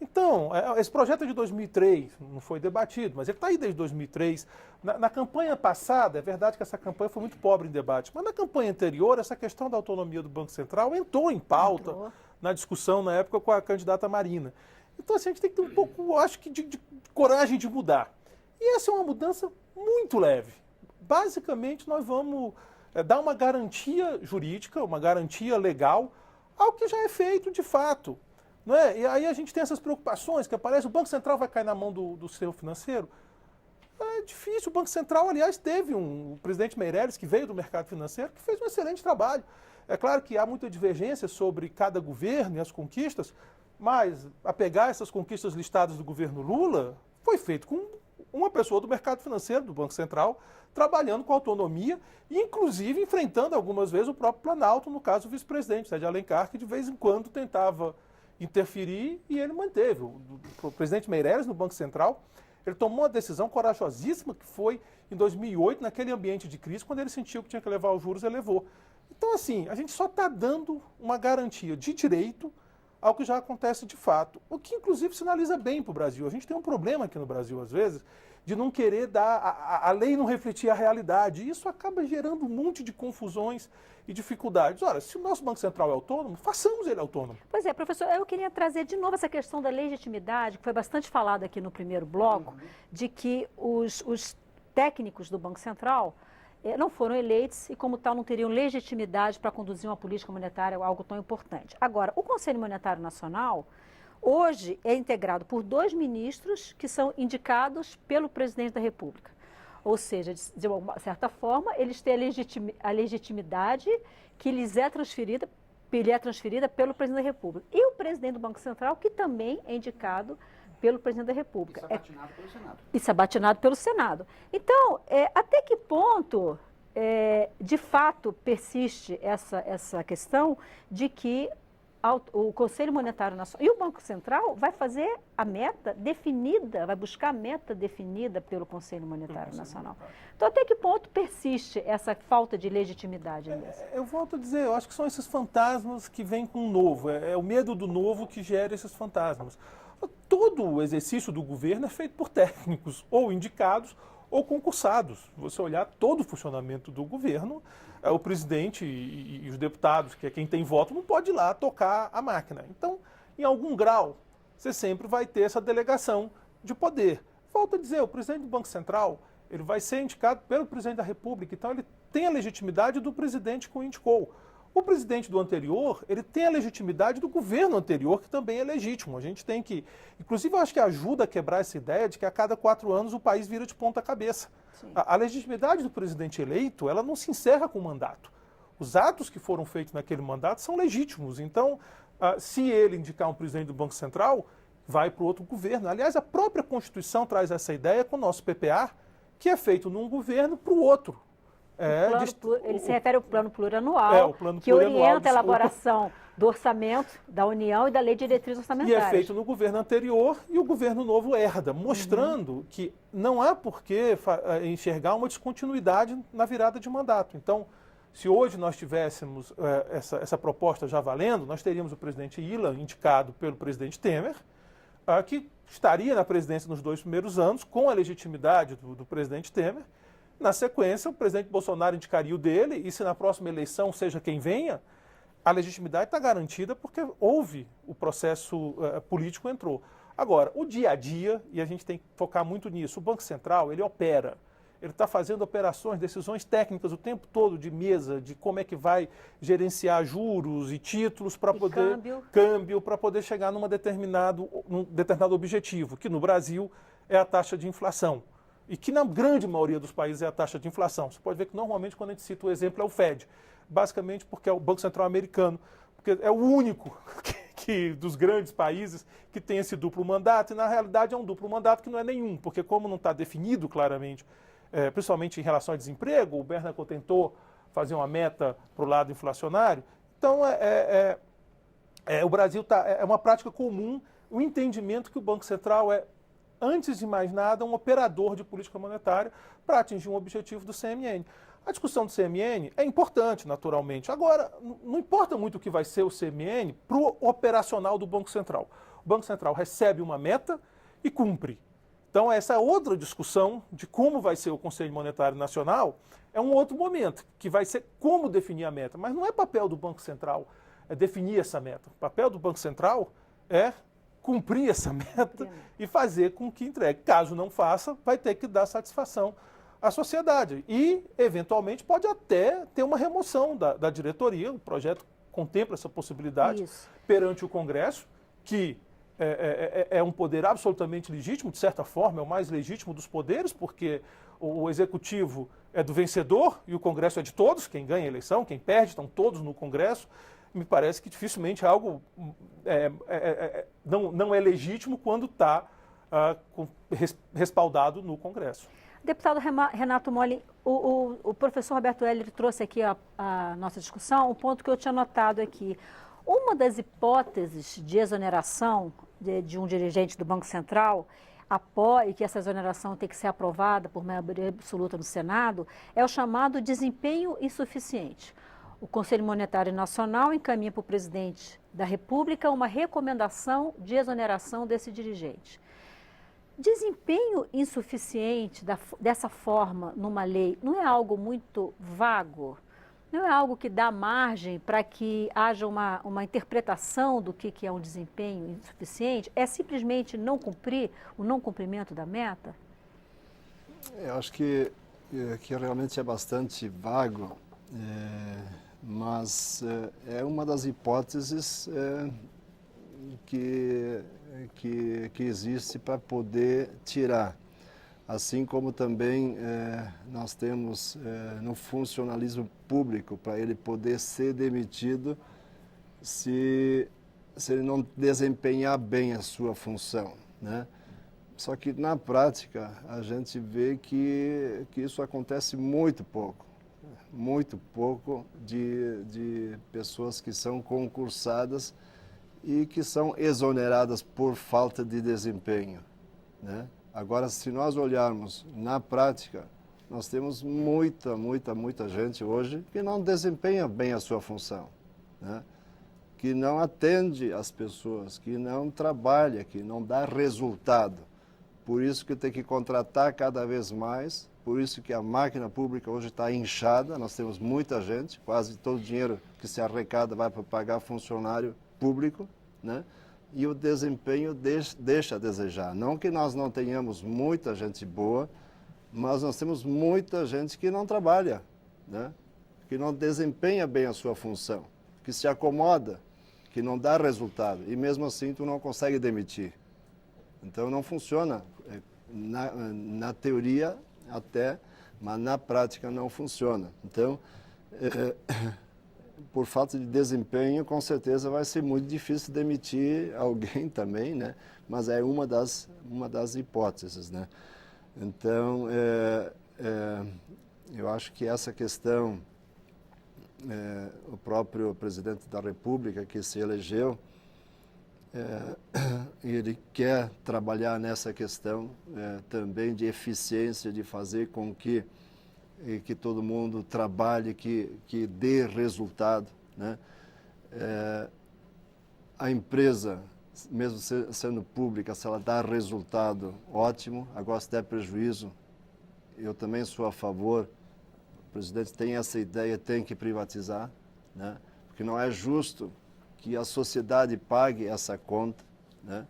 Então, esse projeto é de 2003, não foi debatido, mas ele está aí desde 2003. Na campanha passada, é verdade que essa campanha foi muito pobre em debate, mas na campanha anterior, essa questão da autonomia do Banco Central entrou em pauta na discussão, na época, com a candidata Marina. Então, assim, a gente tem que ter um pouco, acho que, de coragem de mudar. E essa é uma mudança muito leve. Basicamente, nós vamos dar uma garantia jurídica, uma garantia legal ao que já é feito de fato. Não é? E aí a gente tem essas preocupações que aparecem, o Banco Central vai cair na mão do sistema financeiro. É difícil, o Banco Central, aliás, teve o presidente Meirelles, que veio do mercado financeiro, que fez um excelente trabalho. É claro que há muita divergência sobre cada governo e as conquistas, mas a pegar essas conquistas listadas do governo Lula, foi feito com uma pessoa do mercado financeiro, do Banco Central, trabalhando com autonomia e, inclusive, enfrentando algumas vezes o próprio Planalto, no caso o vice-presidente, Sérgio Alencar, que de vez em quando tentava interferir e ele manteve. O presidente Meirelles, no Banco Central, ele tomou uma decisão corajosíssima que foi em 2008, naquele ambiente de crise, quando ele sentiu que tinha que levar os juros, ele levou. Então, assim, a gente só está dando uma garantia de direito ao que já acontece de fato, o que, inclusive, sinaliza bem para o Brasil. A gente tem um problema aqui no Brasil, às vezes, de não querer dar, a lei não refletir a realidade. E isso acaba gerando um monte de confusões e dificuldades. Ora, se o nosso Banco Central é autônomo, façamos ele autônomo. Pois é, professor, eu queria trazer de novo essa questão da legitimidade, que foi bastante falada aqui no primeiro bloco, de que os técnicos do Banco Central não foram eleitos e, como tal, não teriam legitimidade para conduzir uma política monetária, algo tão importante. Agora, o Conselho Monetário Nacional, hoje, é integrado por 2 ministros que são indicados pelo presidente da República. Ou seja, de uma certa forma, eles têm a legitimidade que lhes é transferida pelo presidente da República. E o presidente do Banco Central, que também é indicado pelo presidente da República. E sabatinado pelo Senado. E sabatinado pelo Senado. Então, até que ponto, de fato, persiste essa questão de que o Conselho Monetário Nacional e o Banco Central vai fazer a meta definida, vai buscar a meta definida pelo Conselho Monetário Nacional. Então, até que ponto persiste essa falta de legitimidade nisso? Eu volto a dizer, eu acho que são esses fantasmas que vêm com o novo, é o medo do novo que gera esses fantasmas. Todo o exercício do governo é feito por técnicos, ou indicados, ou concursados. Se você olhar todo o funcionamento do governo, o presidente e os deputados, que é quem tem voto, não pode ir lá tocar a máquina. Então, em algum grau, você sempre vai ter essa delegação de poder. Volto a dizer, o presidente do Banco Central, ele vai ser indicado pelo presidente da República, então ele tem a legitimidade do presidente que o indicou. O presidente do anterior, ele tem a legitimidade do governo anterior, que também é legítimo. A gente tem que... Inclusive, eu acho que ajuda a quebrar essa ideia de que a cada 4 anos o país vira de ponta cabeça. A legitimidade do presidente eleito, ela não se encerra com o mandato. Os atos que foram feitos naquele mandato são legítimos. Então, se ele indicar um presidente do Banco Central, vai para o outro governo. Aliás, a própria Constituição traz essa ideia com o nosso PPA, que é feito num governo para o outro. Ele se refere ao plano plurianual, que orienta a elaboração do orçamento da União e da lei de diretrizes orçamentárias. E é feito no governo anterior e o governo novo herda, mostrando que não há por que enxergar uma descontinuidade na virada de mandato. Então, se hoje nós tivéssemos essa proposta já valendo, nós teríamos o presidente Lula indicado pelo presidente Temer, que estaria na presidência nos 2 primeiros anos, com a legitimidade do presidente Temer. Na sequência, o presidente Bolsonaro indicaria o dele, e se na próxima eleição, seja quem venha, a legitimidade está garantida porque houve o processo político entrou. Agora, o dia a dia, e a gente tem que focar muito nisso, o Banco Central, ele opera, ele está fazendo operações, decisões técnicas o tempo todo de mesa, de como é que vai gerenciar juros e títulos para poder... Câmbio, para poder chegar num determinado objetivo, que no Brasil é a taxa de inflação. e que na grande maioria dos países é a taxa de inflação. Você pode ver que normalmente quando a gente cita o exemplo é o Fed, basicamente porque é o Banco Central americano, porque é o único dos grandes países que tem esse duplo mandato, e na realidade é um duplo mandato que não é nenhum, porque como não está definido claramente, principalmente em relação ao desemprego, o Bernanke tentou fazer uma meta para o lado inflacionário, então o Brasil é uma prática comum o entendimento que o Banco Central é, antes de mais nada, um operador de política monetária para atingir um objetivo do CMN. A discussão do CMN é importante, naturalmente. Agora, não importa muito o que vai ser o CMN para o operacional do Banco Central. O Banco Central recebe uma meta e cumpre. Então, essa outra discussão de como vai ser o Conselho Monetário Nacional é um outro momento, que vai ser como definir a meta. Mas não é papel do Banco Central definir essa meta. O papel do Banco Central é cumprir essa meta e fazer com que entregue. Caso não faça, vai ter que dar satisfação à sociedade. E, eventualmente, pode até ter uma remoção da diretoria. O projeto contempla essa possibilidade perante o Congresso, que é um poder absolutamente legítimo, de certa forma, é o mais legítimo dos poderes, porque o Executivo é do vencedor e o Congresso é de todos. Quem ganha a eleição, quem perde, estão todos no Congresso. Me parece que dificilmente algo não é legítimo quando está respaldado no Congresso. Deputado Renato Molli, o professor Roberto Heller trouxe aqui a nossa discussão, um ponto que eu tinha notado aqui. Uma das hipóteses de exoneração de um dirigente do Banco Central, e que essa exoneração tem que ser aprovada por maioria absoluta no Senado, é o chamado desempenho insuficiente. O Conselho Monetário Nacional encaminha para o presidente da República uma recomendação de exoneração desse dirigente. Desempenho insuficiente dessa forma numa lei não é algo muito vago? Não é algo que dá margem para que haja uma interpretação do que é um desempenho insuficiente? É simplesmente não cumprir, o não cumprimento da meta? Eu acho que realmente é bastante vago. Mas é uma das hipóteses que existe para poder tirar. Assim como também nós temos no funcionalismo público, para ele poder ser demitido se ele não desempenhar bem a sua função, né? Só que na prática a gente vê que isso acontece muito pouco de pessoas que são concursadas e que são exoneradas por falta de desempenho, né? Agora, se nós olharmos na prática, nós temos muita gente hoje que não desempenha bem a sua função, né? Que não atende as pessoas, que não trabalha, que não dá resultado. Por isso que tem que contratar cada vez mais. Por isso que a máquina pública hoje está inchada, nós temos muita gente, quase todo o dinheiro que se arrecada vai para pagar funcionário público, né? E o desempenho deixa a desejar. Não que nós não tenhamos muita gente boa, mas nós temos muita gente que não trabalha, né? Que não desempenha bem a sua função, que se acomoda, que não dá resultado, e mesmo assim tu não consegue demitir. Então não funciona, na teoria até, mas na prática não funciona. Então, por falta de desempenho, com certeza vai ser muito difícil demitir alguém também, né? Mas é uma das hipóteses, né? Então, eu acho que essa questão, o próprio presidente da República que se elegeu, ele quer trabalhar nessa questão também de eficiência, de fazer com que todo mundo trabalhe, que dê resultado, né? A empresa, mesmo sendo pública, se ela dá resultado, ótimo. Agora, se der prejuízo, eu também sou a favor. O presidente tem essa ideia, tem que privatizar, né? Porque não é justo que a sociedade pague essa conta, né?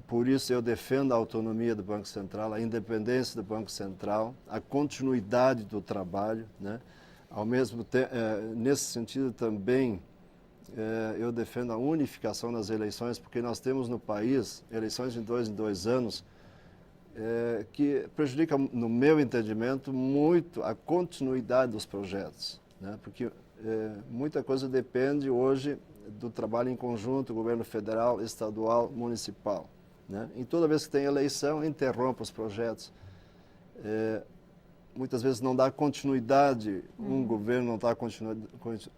Por isso eu defendo a autonomia do Banco Central, a independência do Banco Central, a continuidade do trabalho, né? Ao mesmo tempo, nesse sentido também, eu defendo a unificação das eleições, porque nós temos no país eleições de 2 em 2 anos, que prejudica, no meu entendimento, muito a continuidade dos projetos, né? Porque muita coisa depende hoje do trabalho em conjunto, governo federal, estadual, municipal, né? E toda vez que tem eleição, interrompe os projetos. Muitas vezes não dá continuidade, um governo não dá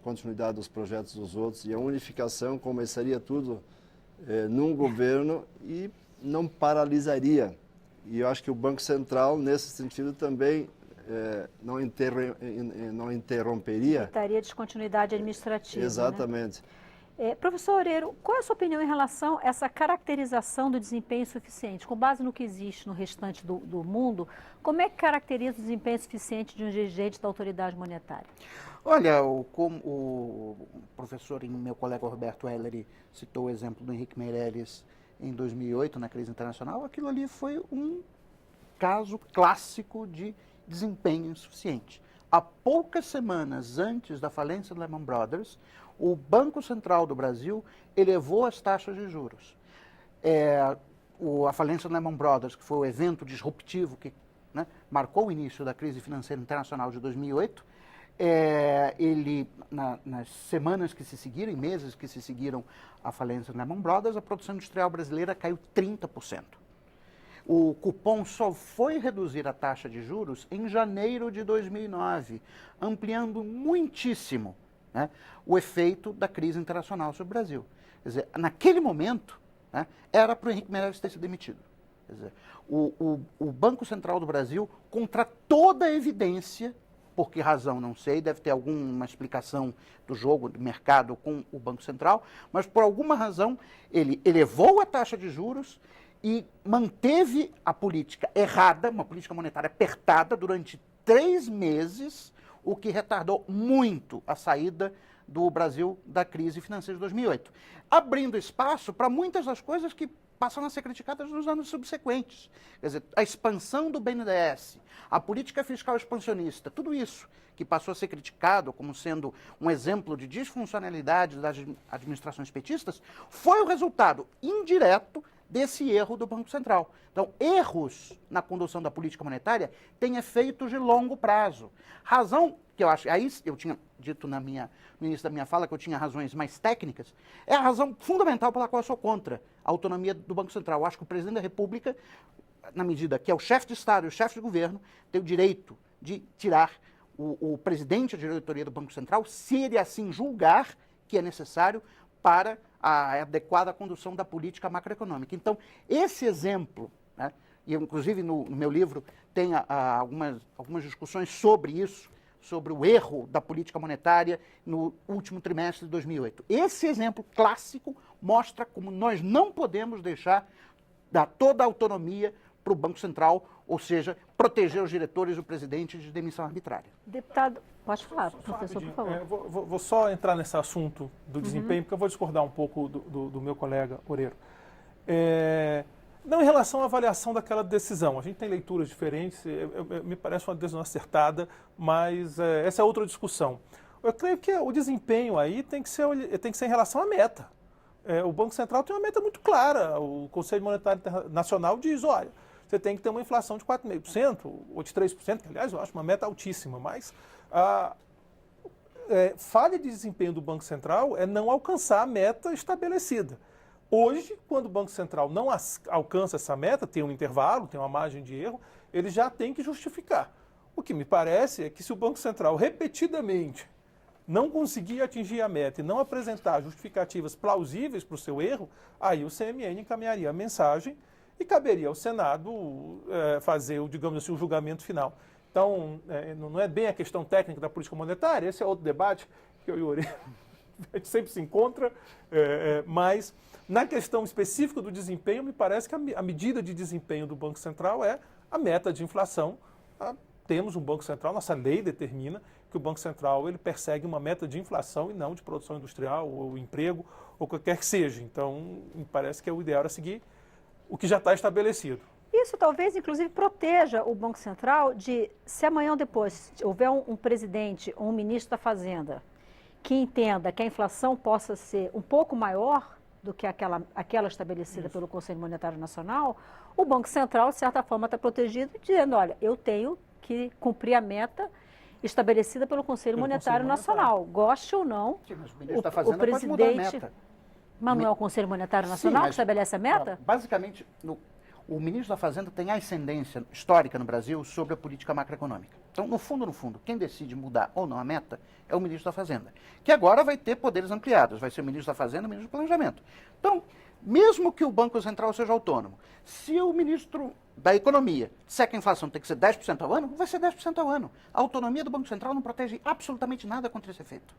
continuidade dos projetos dos outros, e a unificação começaria tudo num governo e não paralisaria. E eu acho que o Banco Central, nesse sentido, também não interromperia. Evitaria descontinuidade administrativa. Exatamente. Né? Professor Oreiro, qual é a sua opinião em relação a essa caracterização do desempenho suficiente? Com base no que existe no restante do mundo, como é que caracteriza o desempenho suficiente de um dirigente da autoridade monetária? Olha, como o professor e meu colega Roberto Ellery citou o exemplo do Henrique Meirelles em 2008, na crise internacional, aquilo ali foi um caso clássico de desempenho insuficiente. Há poucas semanas antes da falência do Lehman Brothers, o Banco Central do Brasil elevou as taxas de juros. A falência do Lehman Brothers, que foi o evento disruptivo que, né, marcou o início da crise financeira internacional de 2008, nas semanas que se seguiram, em meses que se seguiram à falência do Lehman Brothers, a produção industrial brasileira caiu 30%. O cupom só foi reduzir a taxa de juros em janeiro de 2009, ampliando muitíssimo, né, o efeito da crise internacional sobre o Brasil. Quer dizer, naquele momento, né, era para o Henrique Meirelles ter sido demitido. Quer dizer, o Banco Central do Brasil, contra toda a evidência, por que razão, não sei, deve ter alguma explicação do jogo, do mercado com o Banco Central, mas por alguma razão ele elevou a taxa de juros e manteve a política errada, uma política monetária apertada durante 3 meses, o que retardou muito a saída do Brasil da crise financeira de 2008, abrindo espaço para muitas das coisas que passam a ser criticadas nos anos subsequentes. Quer dizer, a expansão do BNDES, a política fiscal expansionista, tudo isso que passou a ser criticado como sendo um exemplo de disfuncionalidade das administrações petistas, foi o resultado indireto desse erro do Banco Central. Então, erros na condução da política monetária têm efeitos de longo prazo. Razão que eu acho, aí eu tinha dito no início da minha fala que eu tinha razões mais técnicas, é a razão fundamental pela qual eu sou contra a autonomia do Banco Central. Eu acho que o presidente da República, na medida que é o chefe de Estado e o chefe de governo, tem o direito de tirar o presidente da diretoria do Banco Central, se ele assim julgar que é necessário para a adequada condução da política macroeconômica. Então, esse exemplo, né, e inclusive no meu livro tem algumas discussões sobre isso, sobre o erro da política monetária no último trimestre de 2008. Esse exemplo clássico mostra como nós não podemos dar toda a autonomia para o Banco Central, ou seja, proteger os diretores e o presidente de demissão arbitrária. Deputado, pode falar, professor, por favor. Vou só entrar nesse assunto do desempenho, porque eu vou discordar um pouco do meu colega Oreiro. Não em relação à avaliação daquela decisão. A gente tem leituras diferentes, me parece uma decisão acertada, mas essa é outra discussão. Eu creio que o desempenho aí tem que ser em relação à meta. O Banco Central tem uma meta muito clara. O Conselho Monetário Nacional diz, olha, você tem que ter uma inflação de 4,5% ou de 3%, que aliás eu acho uma meta altíssima, mas a falha de desempenho do Banco Central é não alcançar a meta estabelecida. Hoje, quando o Banco Central não alcança essa meta, tem um intervalo, tem uma margem de erro, ele já tem que justificar. O que me parece é que se o Banco Central repetidamente não conseguir atingir a meta e não apresentar justificativas plausíveis para o seu erro, aí o CMN encaminharia a mensagem e caberia ao Senado fazer, digamos assim, o julgamento final. Então, não é bem a questão técnica da política monetária, esse é outro debate que eu e o Oreiro a gente sempre se encontra, mas na questão específica do desempenho, me parece que a medida de desempenho do Banco Central é a meta de inflação. Temos um Banco Central, nossa lei determina que o Banco Central ele persegue uma meta de inflação e não de produção industrial ou emprego ou qualquer que seja. Então, me parece que o ideal era seguir o que já está estabelecido. Isso talvez, inclusive, proteja o Banco Central de, se amanhã ou depois houver um presidente ou um ministro da Fazenda que entenda que a inflação possa ser um pouco maior, do que aquela estabelecida pelo Conselho Monetário Nacional, o Banco Central, de certa forma, está protegido, dizendo, olha, eu tenho que cumprir a meta estabelecida pelo Conselho Monetário Nacional. Goste ou não, Sim, mas o ministro da Fazenda pode mudar a meta. Mas não é o Conselho Monetário Nacional que estabelece a meta? Basicamente, o ministro da Fazenda tem ascendência histórica no Brasil sobre a política macroeconômica. Então, no fundo, quem decide mudar ou não a meta é o ministro da Fazenda, que agora vai ter poderes ampliados, vai ser o ministro da Fazenda e o ministro do Planejamento. Então, mesmo que o Banco Central seja autônomo, se o ministro da Economia disser que a inflação tem que ser 10% ao ano, vai ser 10% ao ano. A autonomia do Banco Central não protege absolutamente nada contra esse efeito.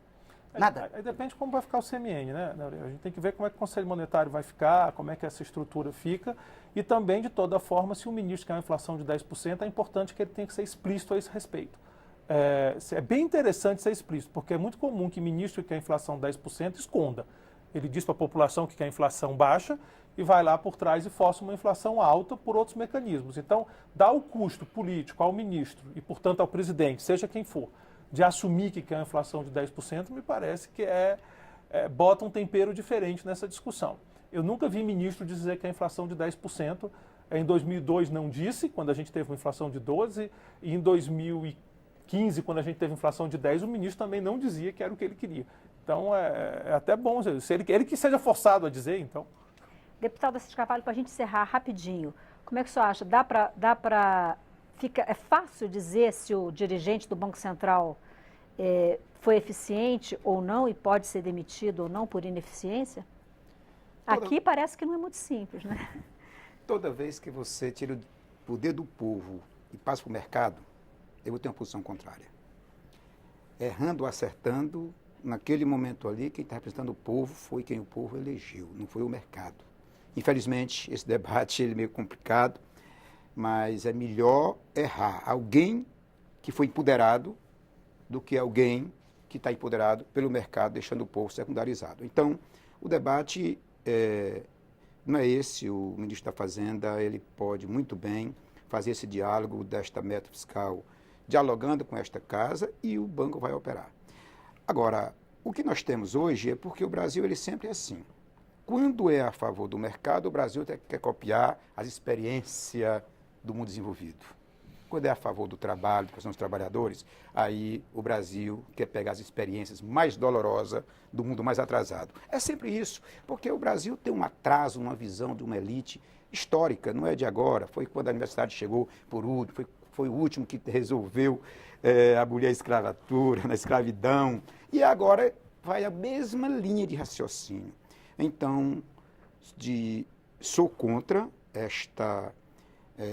Nada. Aí depende como vai ficar o CMN, né? A gente tem que ver como é que o Conselho Monetário vai ficar, como é que essa estrutura fica e também, de toda forma, se o ministro quer uma inflação de 10%, é importante que ele tenha que ser explícito a esse respeito. É bem interessante ser explícito, porque é muito comum que ministro que quer a inflação de 10% esconda. Ele diz para a população que quer a inflação baixa e vai lá por trás e força uma inflação alta por outros mecanismos. Então, dá o custo político ao ministro e, portanto, ao presidente, seja quem for, de assumir que quer uma inflação de 10%, me parece que bota um tempero diferente nessa discussão. Eu nunca vi ministro dizer que a inflação de 10%, em 2002 não disse, quando a gente teve uma inflação de 12%, e em 2015, quando a gente teve inflação de 10%, o ministro também não dizia que era o que ele queria. Então, é até bom, se ele que seja forçado a dizer, então. Deputado Assis Carvalho, para a gente encerrar rapidinho, como é que o senhor acha? É fácil dizer se o dirigente do Banco Central foi eficiente ou não e pode ser demitido ou não por ineficiência? Aqui parece que não é muito simples, né? Toda vez que você tira o poder do povo e passa para o mercado, eu vou ter uma posição contrária. Errando ou acertando, naquele momento ali, quem está representando o povo foi quem o povo elegeu, não foi o mercado. Infelizmente, esse debate é meio complicado, mas é melhor errar alguém que foi empoderado do que alguém que está empoderado pelo mercado, deixando o povo secundarizado. Então, o debate não é esse. O ministro da Fazenda, ele pode muito bem fazer esse diálogo desta meta fiscal, dialogando com esta casa, e o banco vai operar. Agora, o que nós temos hoje é porque o Brasil ele sempre é assim. Quando é a favor do mercado, o Brasil quer copiar as experiências do mundo desenvolvido. Quando é a favor do trabalho, da questão dos trabalhadores, aí o Brasil quer pegar as experiências mais dolorosas do mundo mais atrasado. É sempre isso, porque o Brasil tem um atraso, uma visão de uma elite histórica, não é de agora. Foi quando a universidade chegou por último, foi o último que resolveu abolir a escravatura, a escravidão, e agora vai a mesma linha de raciocínio. Então, sou contra esta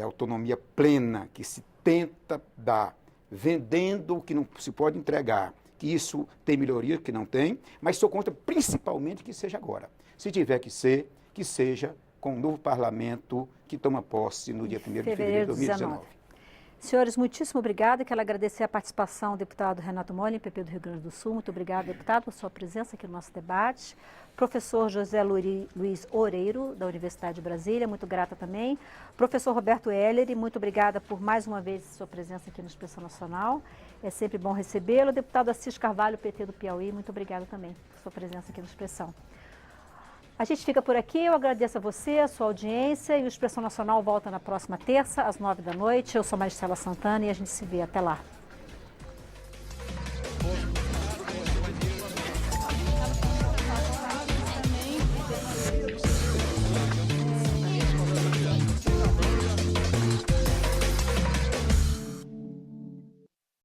autonomia plena que se tenta dar, vendendo o que não se pode entregar, que isso tem melhoria, que não tem, mas sou contra principalmente que seja agora. Se tiver que ser, que seja com o novo parlamento que toma posse no dia 1º de fevereiro de 2019. Senhores, muitíssimo obrigada. Quero agradecer a participação do deputado Renato Molin, PP do Rio Grande do Sul. Muito obrigada, deputado, por sua presença aqui no nosso debate. Professor José Luiz Oreiro, da Universidade de Brasília, muito grata também. Professor Roberto Heller, muito obrigada por mais uma vez sua presença aqui no Expressão Nacional. É sempre bom recebê-lo. Deputado Assis Carvalho, PT do Piauí, muito obrigada também por sua presença aqui no Expressão. A gente fica por aqui, eu agradeço a você, a sua audiência, e o Expressão Nacional volta na próxima terça, às 9 da noite. Eu sou Maristela Santana e a gente se vê até lá.